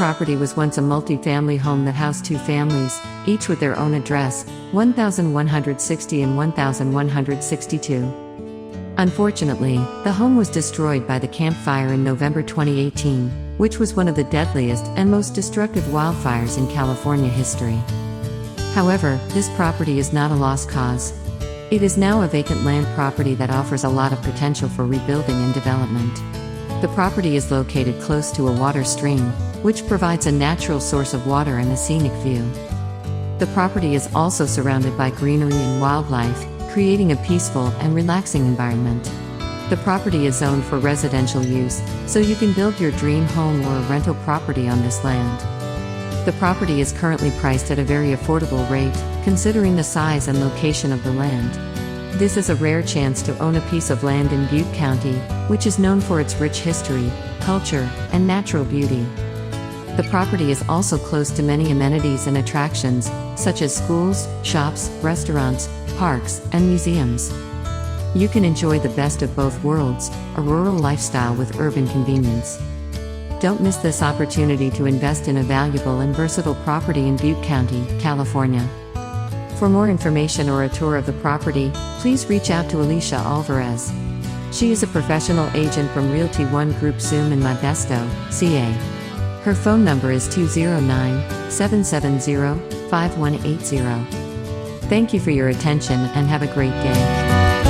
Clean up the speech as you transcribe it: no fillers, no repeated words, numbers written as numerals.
property was once a multi-family home that housed 2 families, each with their own address, 1160 and 1162. Unfortunately, the home was destroyed by the Camp Fire in November 2018, which was one of the deadliest and most destructive wildfires in California history. However, this property is not a lost cause. It is now a vacant land property that offers a lot of potential for rebuilding and development. The property is located close to a water stream, which provides a natural source of water and a scenic view. The property is also surrounded by greenery and wildlife, creating a peaceful and relaxing environment. The property is zoned for residential use, so you can build your dream home or a rental property on this land. The property is currently priced at a very affordable rate, considering the size and location of the land. This is a rare chance to own a piece of land in Butte County, which is known for its rich history, culture, and natural beauty. The property is also close to many amenities and attractions, such as schools, shops, restaurants, parks, and museums. You can enjoy the best of both worlds, a rural lifestyle with urban convenience. Don't miss this opportunity to invest in a valuable and versatile property in Butte County, California. For more information or a tour of the property, please reach out to Alicia Alvarez. She is a professional agent from Realty One Group Zoom in Modesto, CA. Her phone number is 209-770-5180. Thank you for your attention and have a great day.